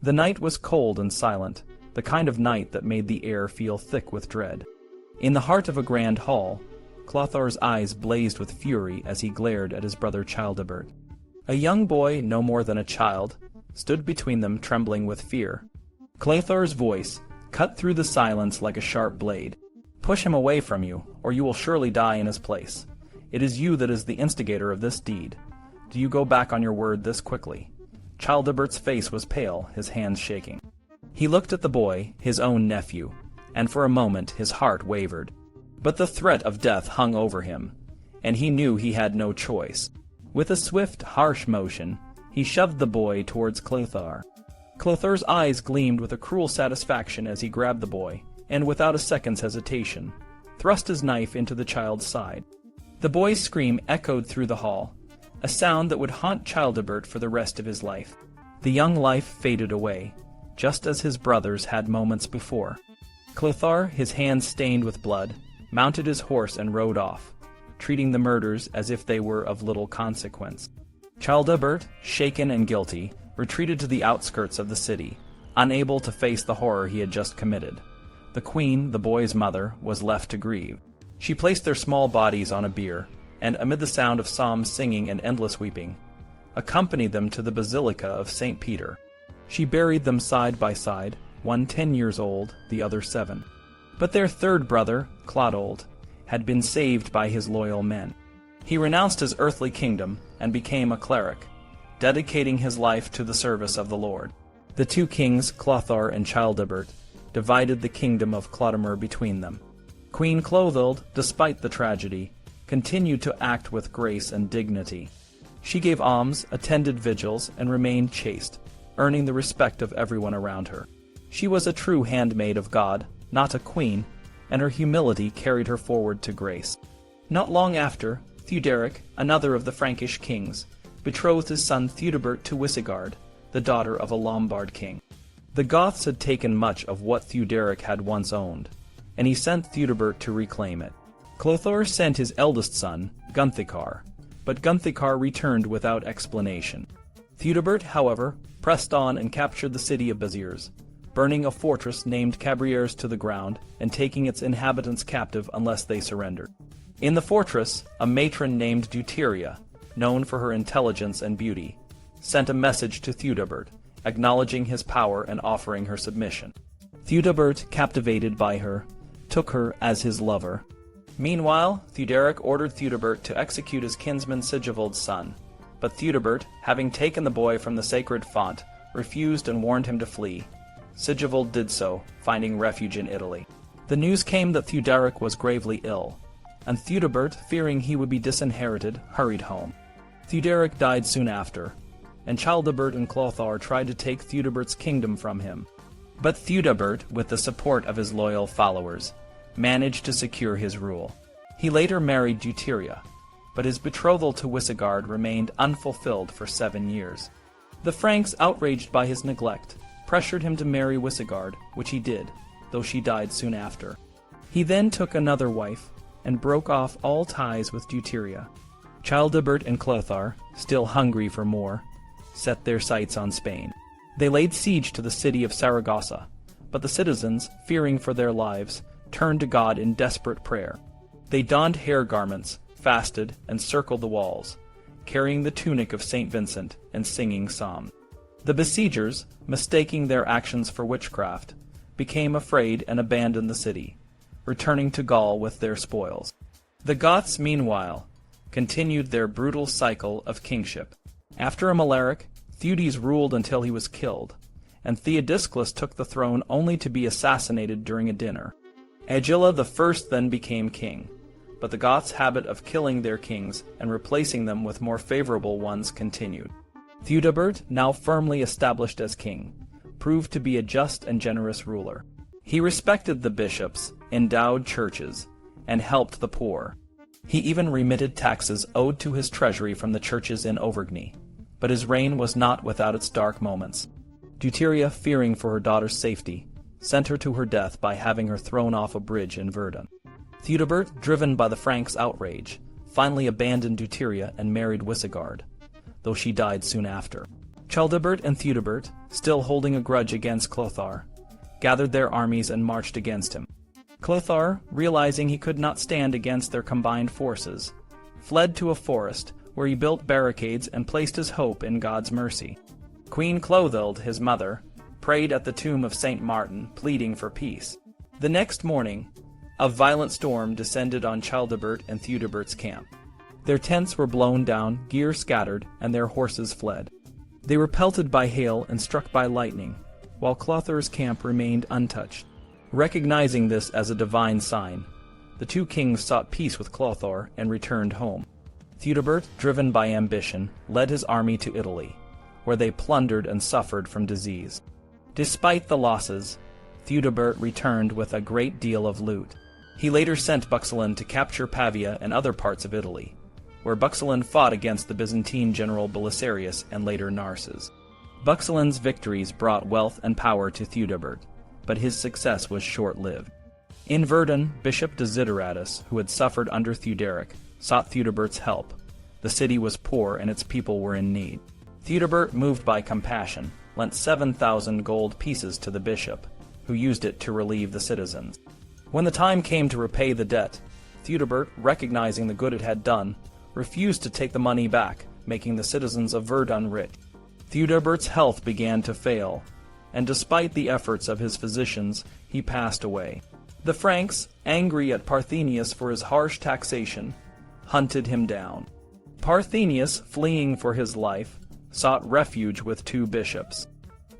The night was cold and silent, the kind of night that made the air feel thick with dread. In the heart of a grand hall, Chlothar's eyes blazed with fury as he glared at his brother Childebert. A young boy, no more than a child, stood between them, trembling with fear. Chlothar's voice cut through the silence like a sharp blade. "Push him away from you, or you will surely die in his place. It is you that is the instigator of this deed. Do you go back on your word this quickly?" Childebert's face was pale, his hands shaking. He looked at the boy, his own nephew, and for a moment his heart wavered. But the threat of death hung over him, and he knew he had no choice. With a swift, harsh motion, he shoved the boy towards Chlothar. Chlothar's eyes gleamed with a cruel satisfaction as he grabbed the boy, and without a second's hesitation, thrust his knife into the child's side. The boy's scream echoed through the hall, a sound that would haunt Childebert for the rest of his life. The young life faded away, just as his brothers had moments before. Chlothar, his hands stained with blood, mounted his horse and rode off, treating the murders as if they were of little consequence. Childebert, shaken and guilty, retreated to the outskirts of the city, unable to face the horror he had just committed. The queen, the boy's mother, was left to grieve. She placed their small bodies on a bier, and amid the sound of psalms singing and endless weeping, accompanied them to the Basilica of St. Peter. She buried them side by side, one 10 years old, the other 7. But their third brother, Clodoald, had been saved by his loyal men. He renounced his earthly kingdom and became a cleric, dedicating his life to the service of the Lord. The two kings, Chlothar and Childebert, divided the kingdom of Chlodomer between them. Queen Chlothild, despite the tragedy, continued to act with grace and dignity. She gave alms, attended vigils, and remained chaste, earning the respect of everyone around her. She was a true handmaid of God, not a queen, and her humility carried her forward to grace. Not long after, Theuderic, another of the Frankish kings, betrothed his son Theudebert to Wisigard, the daughter of a Lombard king. The Goths had taken much of what Theuderic had once owned, and he sent Theudebert to reclaim it. Chlothar sent his eldest son, Gunthikar, but Gunthikar returned without explanation. Theudebert, however, pressed on and captured the city of Béziers, burning a fortress named Cabrières to the ground and taking its inhabitants captive unless they surrendered. In the fortress, a matron named Deuteria, known for her intelligence and beauty, sent a message to Theudebert, acknowledging his power and offering her submission. Theudebert, captivated by her, took her as his lover. Meanwhile, Theuderic ordered Theudebert to execute his kinsman Sigibald's son, but Theudebert, having taken the boy from the sacred font, refused and warned him to flee. Sigibald did so, finding refuge in Italy. The news came that Theuderic was gravely ill, and Theudebert, fearing he would be disinherited, hurried home. Theuderic died soon after, and Childebert and Chlothar tried to take Theudebert's kingdom from him. But Theudebert, with the support of his loyal followers, managed to secure his rule. He later married Deuteria, but his betrothal to Wisigard remained unfulfilled for 7 years. The Franks, outraged by his neglect, pressured him to marry Wisigard, which he did, though she died soon after. He then took another wife and broke off all ties with Deuteria. Childebert and Chlothar, still hungry for more, set their sights on Spain. They laid siege to the city of Saragossa, but the citizens, fearing for their lives, turned to God in desperate prayer. They donned hair garments, fasted, and circled the walls, carrying the tunic of St. Vincent and singing psalms. The besiegers, mistaking their actions for witchcraft, became afraid and abandoned the city, returning to Gaul with their spoils. The Goths, meanwhile, continued their brutal cycle of kingship. After Amalaric, Theudes ruled until he was killed, and Theodisclus took the throne only to be assassinated during a dinner. Agila I then became king, but the Goths' habit of killing their kings and replacing them with more favorable ones continued. Theudebert, now firmly established as king, proved to be a just and generous ruler. He respected the bishops, endowed churches, and helped the poor. He even remitted taxes owed to his treasury from the churches in Auvergne. But his reign was not without its dark moments. Deuteria, fearing for her daughter's safety, sent her to her death by having her thrown off a bridge in Verdun. Theudebert, driven by the Franks' outrage, finally abandoned Deuteria and married Wisigard, though she died soon after. Childebert and Theudebert, still holding a grudge against Chlothar, gathered their armies and marched against him. Chlothar, realizing he could not stand against their combined forces, fled to a forest where he built barricades and placed his hope in God's mercy. Queen Clothild, his mother, prayed at the tomb of St. Martin, pleading for peace. The next morning, a violent storm descended on Childebert and Theudebert's camp. Their tents were blown down, gear scattered, and their horses fled. They were pelted by hail and struck by lightning, while Clothar's camp remained untouched. Recognizing this as a divine sign, the two kings sought peace with Chlothar and returned home. Theudebert, driven by ambition, led his army to Italy, where they plundered and suffered from disease. Despite the losses, Theudebert returned with a great deal of loot. He later sent Buxelin to capture Pavia and other parts of Italy, where Buxelin fought against the Byzantine general Belisarius and later Narses. Buxelin's victories brought wealth and power to Theudebert, but his success was short-lived. In Verdun, Bishop Desideratus, who had suffered under Theuderic, sought Theudebert's help. The city was poor and its people were in need. Theudebert, moved by compassion, lent 7,000 gold pieces to the bishop, who used it to relieve the citizens. When the time came to repay the debt, Theudebert, recognizing the good it had done, refused to take the money back, making the citizens of Verdun rich. Theudebert's health began to fail, and despite the efforts of his physicians, he passed away. The Franks, angry at Parthenius for his harsh taxation, hunted him down. Parthenius, fleeing for his life, sought refuge with two bishops.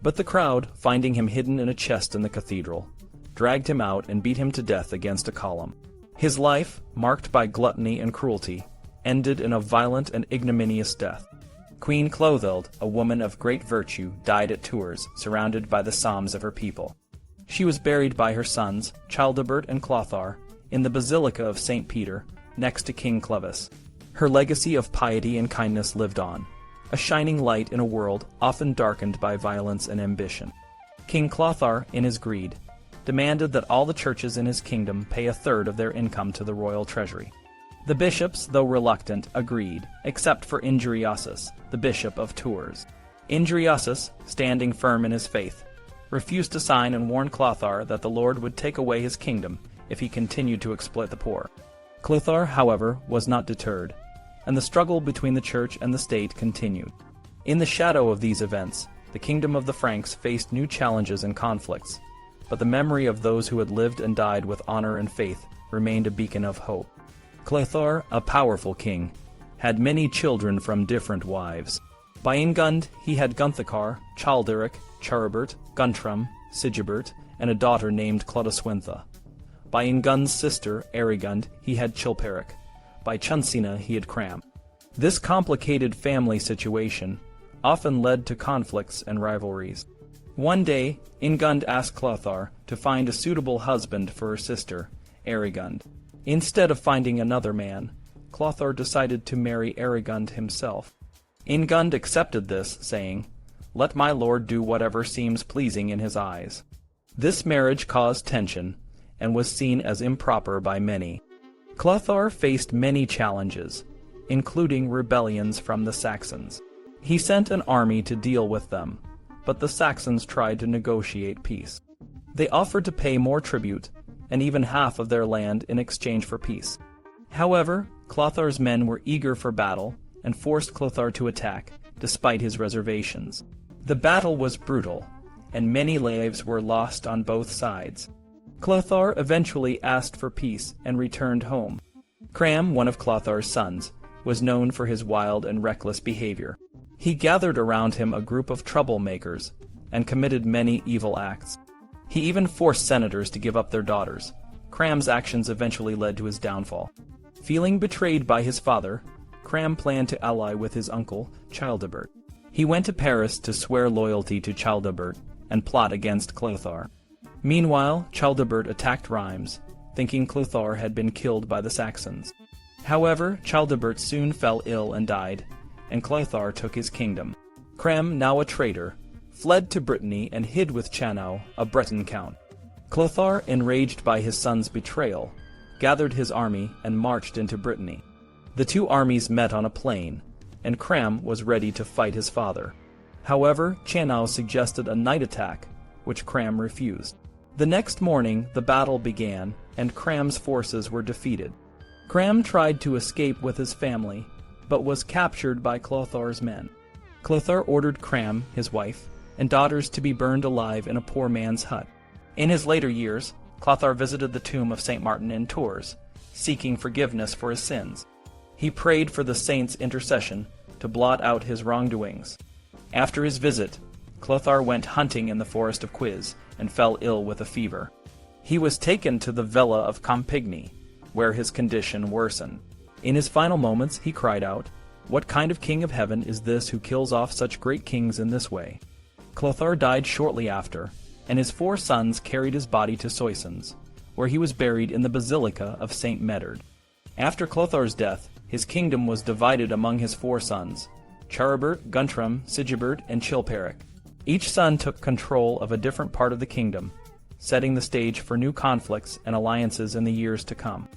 But the crowd, finding him hidden in a chest in the cathedral, dragged him out and beat him to death against a column. His life, marked by gluttony and cruelty, ended in a violent and ignominious death. Queen Clothild, a woman of great virtue, died at Tours, surrounded by the psalms of her people. She was buried by her sons, Childebert and Chlothar, in the Basilica of St. Peter, next to King Clovis. Her legacy of piety and kindness lived on, a shining light in a world often darkened by violence and ambition. King Chlothar, in his greed, demanded that all the churches in his kingdom pay 1/3 of their income to the royal treasury. The bishops, though reluctant, agreed, except for Injuriasus, the bishop of Tours. Injuriasus, standing firm in his faith, refused to sign and warned Chlothar that the Lord would take away his kingdom if he continued to exploit the poor. Chlothar, however, was not deterred, and the struggle between the church and the state continued. In the shadow of these events, the kingdom of the Franks faced new challenges and conflicts, but the memory of those who had lived and died with honor and faith remained a beacon of hope. Chlothar, a powerful king, had many children from different wives. By Ingund he had Gunthakar, Childeric, Charibert, Guntram, Sigibert, and a daughter named Clodoswintha. By Ingund's sister, Erigund, he had Chilperic. By Chunsina he had Cram. This complicated family situation often led to conflicts and rivalries. One day, Ingund asked Chlothar to find a suitable husband for her sister, Erigund. Instead of finding another man, Chlothar decided to marry Erigund himself. Ingund accepted this, saying, "Let my lord do whatever seems pleasing in his eyes." This marriage caused tension, and was seen as improper by many. Chlothar faced many challenges, including rebellions from the Saxons. He sent an army to deal with them, but the Saxons tried to negotiate peace. They offered to pay more tribute, and even half of their land in exchange for peace. However, Clothar's men were eager for battle, and forced Chlothar to attack, despite his reservations. The battle was brutal, and many lives were lost on both sides. Chlothar eventually asked for peace and returned home. Cram, one of Clothar's sons, was known for his wild and reckless behavior. He gathered around him a group of troublemakers and committed many evil acts. He even forced senators to give up their daughters. Cram's actions eventually led to his downfall. Feeling betrayed by his father, Cram planned to ally with his uncle, Childebert. He went to Paris to swear loyalty to Childebert and plot against Chlothar. Meanwhile, Childebert attacked Reims, thinking Chlothar had been killed by the Saxons. However, Childebert soon fell ill and died, and Chlothar took his kingdom. Cram, now a traitor, fled to Brittany and hid with Chanau, a Breton count. Chlothar, enraged by his son's betrayal, gathered his army and marched into Brittany. The two armies met on a plain, and Cram was ready to fight his father. However, Chanao suggested a night attack, which Cram refused. The next morning, the battle began, and Cram's forces were defeated. Cram tried to escape with his family, but was captured by Chlothar's men. Chlothar ordered Cram, his wife, and daughters to be burned alive in a poor man's hut. In his later years, Chlothar visited the tomb of St. Martin in Tours, seeking forgiveness for his sins. He prayed for the saint's intercession to blot out his wrongdoings. After his visit, Chlothar went hunting in the forest of Quiz and fell ill with a fever. He was taken to the villa of Campigny, where his condition worsened. In his final moments, he cried out, "What kind of king of heaven is this who kills off such great kings in this way?" Chlothar died shortly after, and his 4 sons carried his body to Soissons, where he was buried in the Basilica of St. Medard. After Chlothar's death, his kingdom was divided among his 4 sons, Childebert, Guntram, Sigibert, and Chilperic. Each son took control of a different part of the kingdom, setting the stage for new conflicts and alliances in the years to come.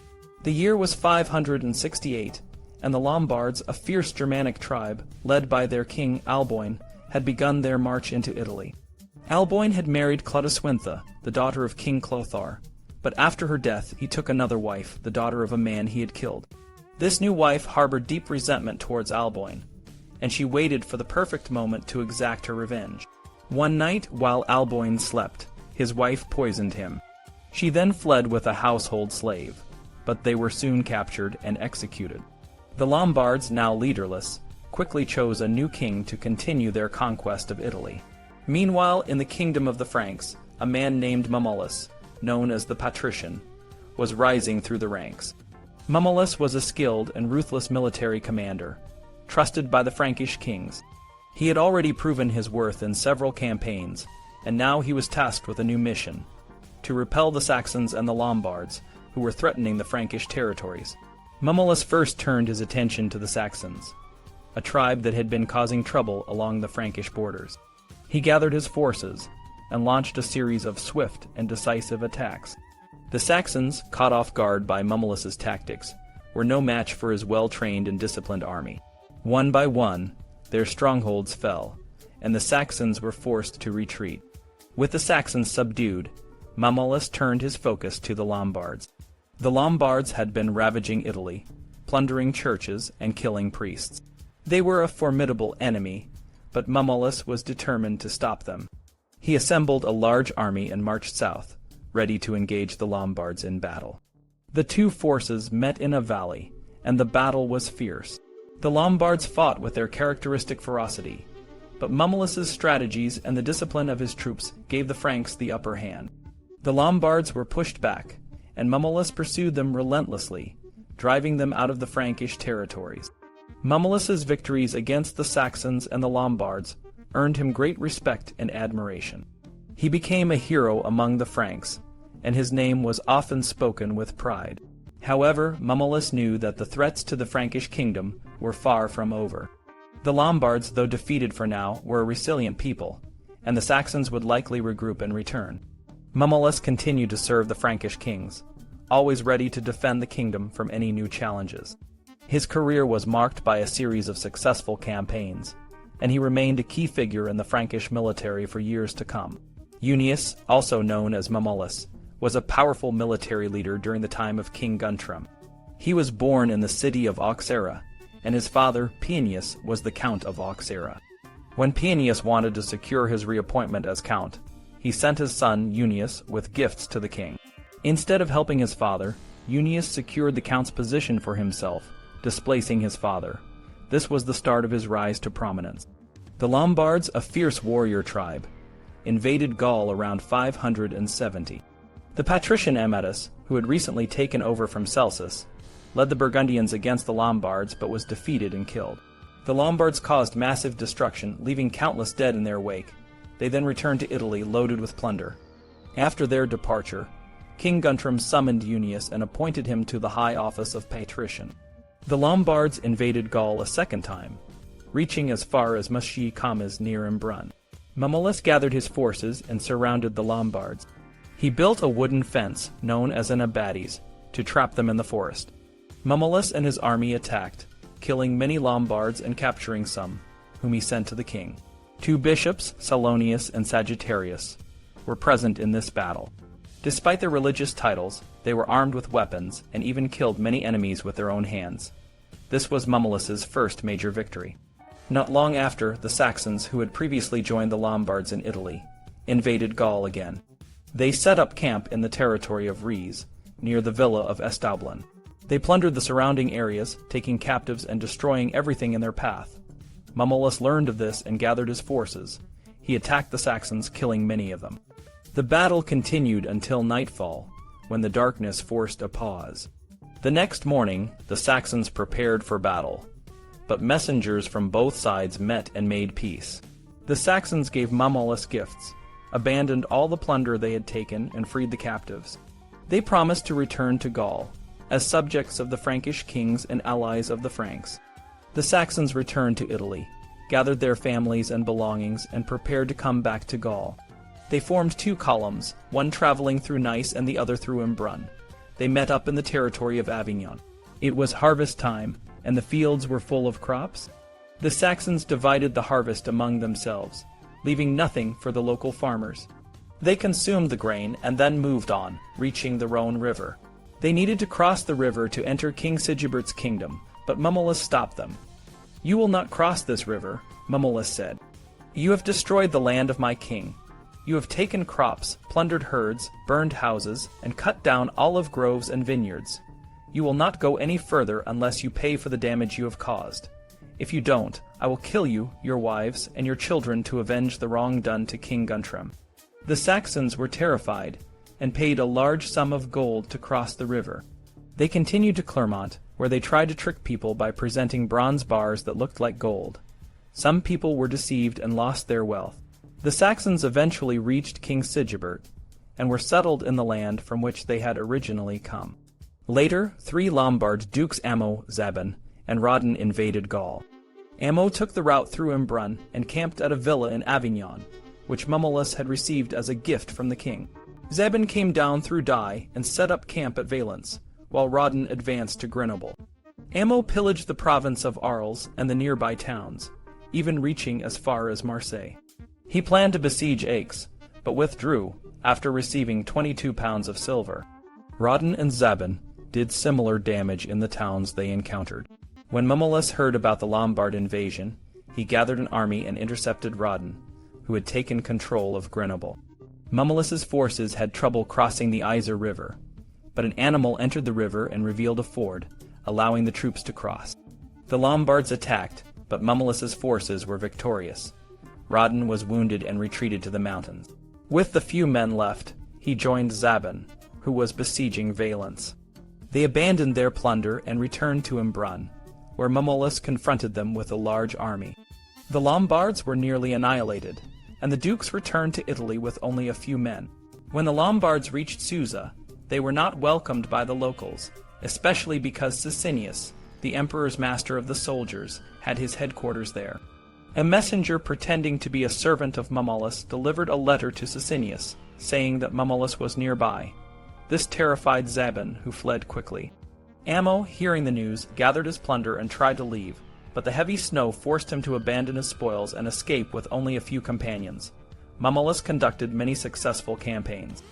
The year was 568, and the Lombards, a fierce Germanic tribe, led by their king Alboin, had begun their march into Italy. Alboin had married Clodiswintha, the daughter of King Chlothar, but after her death he took another wife, the daughter of a man he had killed. This new wife harbored deep resentment towards Alboin, and she waited for the perfect moment to exact her revenge. One night, while Alboin slept, his wife poisoned him. She then fled with a household slave, but they were soon captured and executed. The Lombards, now leaderless, quickly chose a new king to continue their conquest of Italy. Meanwhile, in the kingdom of the Franks, a man named Mamulus, known as the Patrician, was rising through the ranks. Mamulus was a skilled and ruthless military commander, trusted by the Frankish kings. He had already proven his worth in several campaigns, and now he was tasked with a new mission: to repel the Saxons and the Lombards, who were threatening the Frankish territories. Mamulus first turned his attention to the Saxons, a tribe that had been causing trouble along the Frankish borders. He gathered his forces and launched a series of swift and decisive attacks. The Saxons, caught off guard by Mamulus's tactics, were no match for his well-trained and disciplined army. One by one, their strongholds fell, and the Saxons were forced to retreat. With the Saxons subdued, Mamulus turned his focus to the Lombards. The Lombards had been ravaging Italy, plundering churches and killing priests. They were a formidable enemy, but Mamulus was determined to stop them. He assembled a large army and marched south, ready to engage the Lombards in battle. The two forces met in a valley, and the battle was fierce. The Lombards fought with their characteristic ferocity, but Mamulus's strategies and the discipline of his troops gave the Franks the upper hand. The Lombards were pushed back, and Mamulus pursued them relentlessly, driving them out of the Frankish territories. Mamulus's victories against the Saxons and the Lombards earned him great respect and admiration. He became a hero among the Franks, and his name was often spoken with pride. However, Mamulus knew that the threats to the Frankish kingdom were far from over. The Lombards, though defeated for now, were a resilient people, and the Saxons would likely regroup and return. Mamulus continued to serve the Frankish kings, always ready to defend the kingdom from any new challenges. His career was marked by a series of successful campaigns, and he remained a key figure in the Frankish military for years to come. Unius, also known as Mamulus, was a powerful military leader during the time of King Guntram. He was born in the city of Auxerre, and his father, Paeanius, was the Count of Auxerre. When Paeanius wanted to secure his reappointment as Count, he sent his son, Unius, with gifts to the king. Instead of helping his father, Unius secured the Count's position for himself, displacing his father. This was the start of his rise to prominence. The Lombards, a fierce warrior tribe, invaded Gaul around 570. The patrician Avitus, who had recently taken over from Celsus, led the Burgundians against the Lombards but was defeated and killed. The Lombards caused massive destruction, leaving countless dead in their wake. They then returned to Italy loaded with plunder. After their departure, King Guntram summoned Unius and appointed him to the high office of patrician. The Lombards invaded Gaul a second time, reaching as far as Musci Camas near Embrun. Mamulus gathered his forces and surrounded the Lombards. He built a wooden fence, known as an abatis, to trap them in the forest. Mamulus and his army attacked, killing many Lombards and capturing some, whom he sent to the king. Two bishops, Salonius and Sagittarius, were present in this battle. Despite their religious titles, they were armed with weapons and even killed many enemies with their own hands. This was Mummilus's first major victory. Not long after, the Saxons, who had previously joined the Lombards in Italy, invaded Gaul again. They set up camp in the territory of Ries, near the villa of Establin. They plundered the surrounding areas, taking captives and destroying everything in their path. Mummolus learned of this and gathered his forces. He attacked the Saxons, killing many of them. The battle continued until nightfall, when the darkness forced a pause. The next morning, the Saxons prepared for battle, but messengers from both sides met and made peace. The Saxons gave Mummolus gifts, abandoned all the plunder they had taken, and freed the captives. They promised to return to Gaul, as subjects of the Frankish kings and allies of the Franks. The Saxons returned to Italy, gathered their families and belongings, and prepared to come back to Gaul. They formed two columns, one traveling through Nice and the other through Embrun. They met up in the territory of Avignon. It was harvest time, and the fields were full of crops. The Saxons divided the harvest among themselves, leaving nothing for the local farmers. They consumed the grain and then moved on, reaching the Rhone River. They needed to cross the river to enter King Sigibert's kingdom, but Mummolus stopped them. "You will not cross this river," Mummolus said. "You have destroyed the land of my king. You have taken crops, plundered herds, burned houses, and cut down olive groves and vineyards. You will not go any further unless you pay for the damage you have caused. If you don't, I will kill you, your wives, and your children to avenge the wrong done to King Guntram." The Saxons were terrified, and paid a large sum of gold to cross the river. They continued to Clermont, where they tried to trick people by presenting bronze bars that looked like gold. Some people were deceived and lost their wealth. The Saxons eventually reached King Sigibert, and were settled in the land from which they had originally come. Later, 3 Lombard dukes Ammo, Zabin, and Rodin invaded Gaul. Ammo took the route through Embrun and camped at a villa in Avignon, which Mummolus had received as a gift from the king. Zabin came down through Dye and set up camp at Valence, while Rodin advanced to Grenoble. Ammo pillaged the province of Arles and the nearby towns, even reaching as far as Marseille. He planned to besiege Aix, but withdrew after receiving 22 pounds of silver. Rodin and Zabin did similar damage in the towns they encountered. When Mummolus heard about the Lombard invasion, he gathered an army and intercepted Rodin, who had taken control of Grenoble. Mummolus's forces had trouble crossing the Isère River, but an animal entered the river and revealed a ford, allowing the troops to cross. The Lombards attacked, but Mummolus's forces were victorious. Rodin was wounded and retreated to the mountains. With the few men left, he joined Zabin, who was besieging Valence. They abandoned their plunder and returned to Embrun, where Mummolus confronted them with a large army. The Lombards were nearly annihilated, and the dukes returned to Italy with only a few men. When the Lombards reached Susa, they were not welcomed by the locals, especially because Sicinius, the emperor's master of the soldiers, had his headquarters there. A messenger pretending to be a servant of Mummolus delivered a letter to Sicinius, saying that Mummolus was nearby. This terrified Zabin, who fled quickly. Ammo, hearing the news, gathered his plunder and tried to leave, but the heavy snow forced him to abandon his spoils and escape with only a few companions. Mummolus conducted many successful campaigns.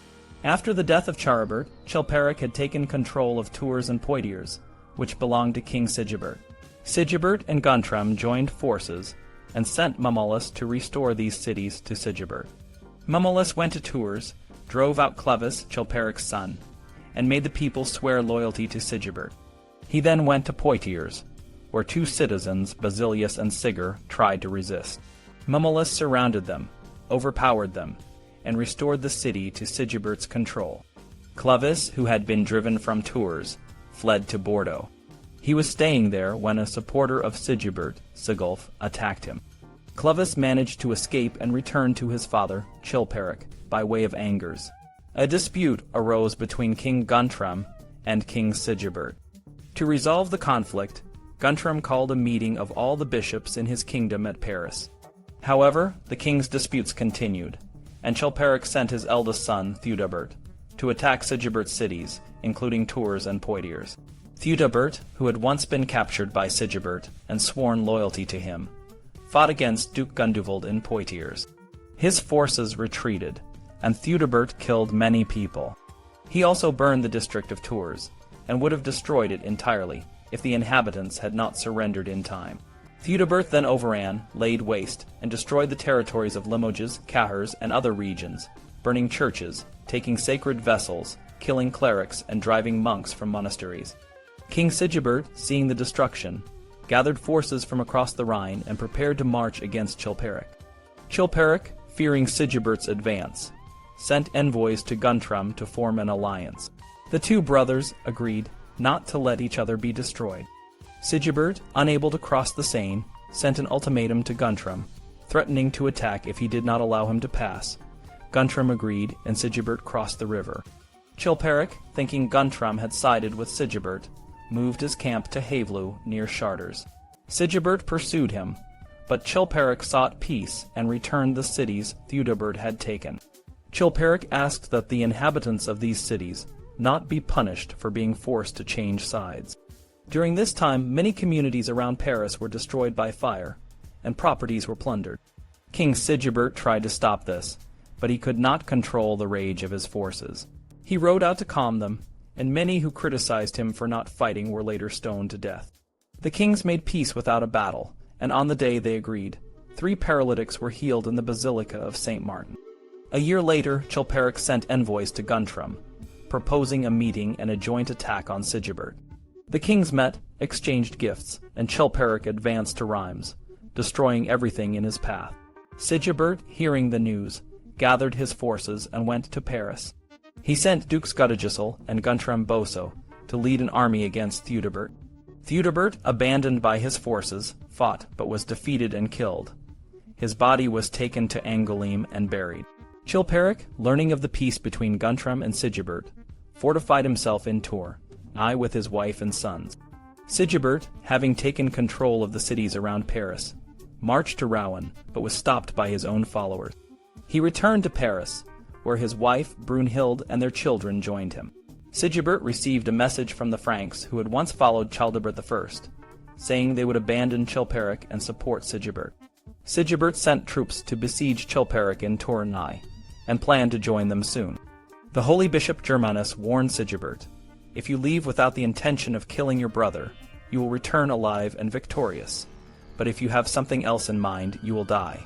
After the death of Childebert, Chilperic had taken control of Tours and Poitiers, which belonged to King Sigibert. Sigibert and Guntram joined forces and sent Mummolus to restore these cities to Sigibert. Mummolus went to Tours, drove out Clovis, Chilperic's son, and made the people swear loyalty to Sigibert. He then went to Poitiers, where 2 citizens, Basilius and Siger, tried to resist. Mummolus surrounded them, overpowered them, and restored the city to Sigibert's control. Clovis, who had been driven from Tours, fled to Bordeaux. He was staying there when a supporter of Sigibert, Sigulf, attacked him. Clovis managed to escape and return to his father, Chilperic, by way of Angers. A dispute arose between King Guntram and King Sigibert. To resolve the conflict, Guntram called a meeting of all the bishops in his kingdom at Paris. However, the king's disputes continued, and Chilperic sent his eldest son, Theudebert, to attack Sigibert's cities, including Tours and Poitiers. Theudebert, who had once been captured by Sigibert and sworn loyalty to him, fought against Duke Gundovald in Poitiers. His forces retreated, and Theudebert killed many people. He also burned the district of Tours, and would have destroyed it entirely if the inhabitants had not surrendered in time. Theudebert then overran, laid waste, and destroyed the territories of Limoges, Cahors, and other regions, burning churches, taking sacred vessels, killing clerics, and driving monks from monasteries. King Sigibert, seeing the destruction, gathered forces from across the Rhine and prepared to march against Chilperic. Chilperic, fearing Sigibert's advance, sent envoys to Guntram to form an alliance. The two brothers agreed not to let each other be destroyed. Sigibert, unable to cross the Seine, sent an ultimatum to Guntram, threatening to attack if he did not allow him to pass. Guntram agreed, and Sigibert crossed the river. Chilperic, thinking Guntram had sided with Sigibert, moved his camp to Havelow near Chartres. Sigibert pursued him, but Chilperic sought peace and returned the cities Theudebert had taken. Chilperic asked that the inhabitants of these cities not be punished for being forced to change sides. During this time, many communities around Paris were destroyed by fire, and properties were plundered. King Sigibert tried to stop this, but he could not control the rage of his forces. He rode out to calm them, and many who criticized him for not fighting were later stoned to death. The kings made peace without a battle, and on the day they agreed, 3 paralytics were healed in the Basilica of St. Martin. A year later, Chilperic sent envoys to Guntram, proposing a meeting and a joint attack on Sigibert. The kings met, exchanged gifts, and Chilperic advanced to Reims, destroying everything in his path. Sigibert, hearing the news, gathered his forces and went to Paris. He sent Dukes Godegisel and Guntram Boso to lead an army against Theudebert. Theudebert, abandoned by his forces, fought but was defeated and killed. His body was taken to Angoulême and buried. Chilperic, learning of the peace between Guntram and Sigibert, fortified himself in Tours, with his wife and sons. Sigibert, having taken control of the cities around Paris, marched to Rouen, but was stopped by his own followers. He returned to Paris, where his wife, Brunhild, and their children joined him. Sigibert received a message from the Franks who had once followed Childebert I, saying they would abandon Chilperic and support Sigibert. Sigibert sent troops to besiege Chilperic in Tournai, and planned to join them soon. The holy Bishop Germanus warned Sigibert, "If you leave without the intention of killing your brother, you will return alive and victorious. But if you have something else in mind, you will die."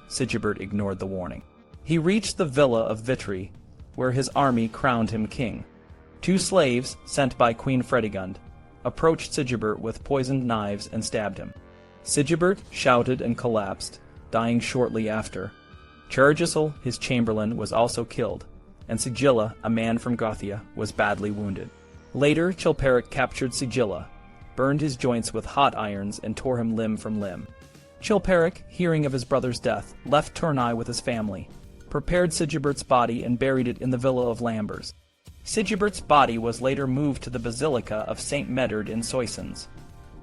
Sigibert ignored the warning. He reached the villa of Vitry, where his army crowned him king. 2 slaves, sent by Queen Fredegund, approached Sigibert with poisoned knives and stabbed him. Sigibert shouted and collapsed, dying shortly after. Cherigisel, his chamberlain, was also killed, and Sigilla, a man from Gothia, was badly wounded. Later, Chilperic captured Sigilla, burned his joints with hot irons, and tore him limb from limb. Chilperic, hearing of his brother's death, left Tournai with his family, prepared Sigibert's body, and buried it in the villa of Lambers. Sigibert's body was later moved to the Basilica of St. Medard in Soissons,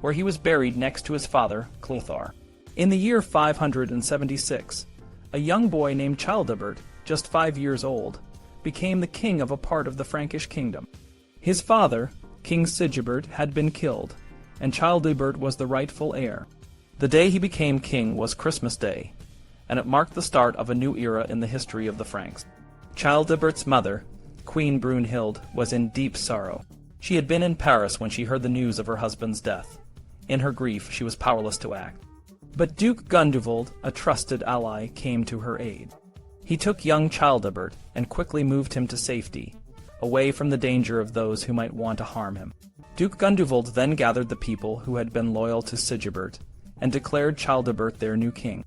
where he was buried next to his father, Chlothar. In the year 576, a young boy named Childebert, just 5 years old, became the king of a part of the Frankish kingdom. His father, King Sigibert, had been killed, and Childebert was the rightful heir. The day he became king was Christmas Day, and it marked the start of a new era in the history of the Franks. Childebert's mother, Queen Brunhild, was in deep sorrow. She had been in Paris when she heard the news of her husband's death. In her grief, she was powerless to act. But Duke Gundovald, a trusted ally, came to her aid. He took young Childebert and quickly moved him to safety, away from the danger of those who might want to harm him. Duke Gundovald then gathered the people who had been loyal to Sigibert and declared Childebert their new king.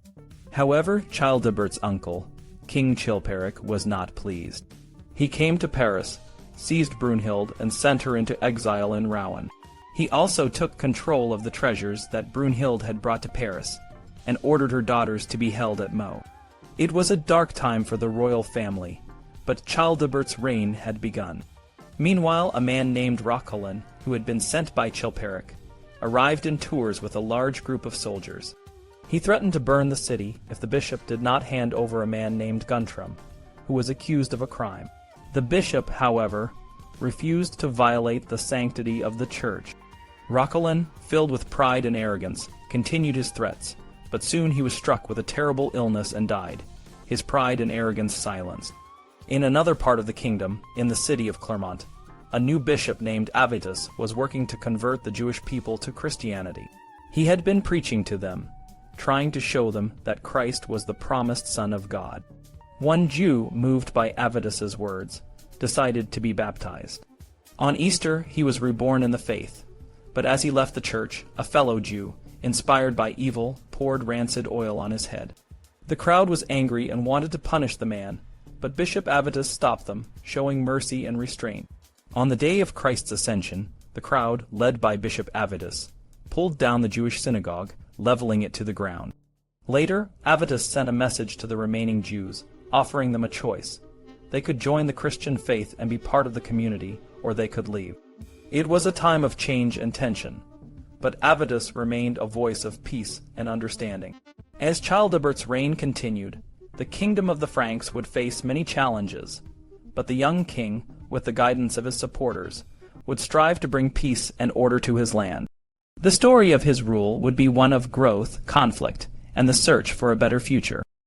However, Childebert's uncle, King Chilperic, was not pleased. He came to Paris, seized Brunhild, and sent her into exile in Rouen. He also took control of the treasures that Brunhild had brought to Paris, and ordered her daughters to be held at Meaux. It was a dark time for the royal family, but Childebert's reign had begun. Meanwhile, a man named Roquelin, who had been sent by Chilperic, arrived in Tours with a large group of soldiers. He threatened to burn the city if the bishop did not hand over a man named Guntram, who was accused of a crime. The bishop, however, refused to violate the sanctity of the church. Roquelin, filled with pride and arrogance, continued his threats, but soon he was struck with a terrible illness and died, his pride and arrogance silenced. In another part of the kingdom, in the city of Clermont, a new bishop named Avitus was working to convert the Jewish people to Christianity. He had been preaching to them, trying to show them that Christ was the promised Son of God. One Jew, moved by Avitus's words, decided to be baptized. On Easter, he was reborn in the faith, but as he left the church, a fellow Jew, inspired by evil, poured rancid oil on his head. The crowd was angry and wanted to punish the man, but Bishop Avitus stopped them, showing mercy and restraint. On the day of Christ's ascension, the crowd, led by Bishop Avitus, pulled down the Jewish synagogue, leveling it to the ground. Later, Avitus sent a message to the remaining Jews, offering them a choice. They could join the Christian faith and be part of the community, or they could leave. It was a time of change and tension, but Avitus remained a voice of peace and understanding. As Childebert's reign continued, the kingdom of the Franks would face many challenges, but the young king, with the guidance of his supporters, would strive to bring peace and order to his land. The story of his rule would be one of growth, conflict, and the search for a better future.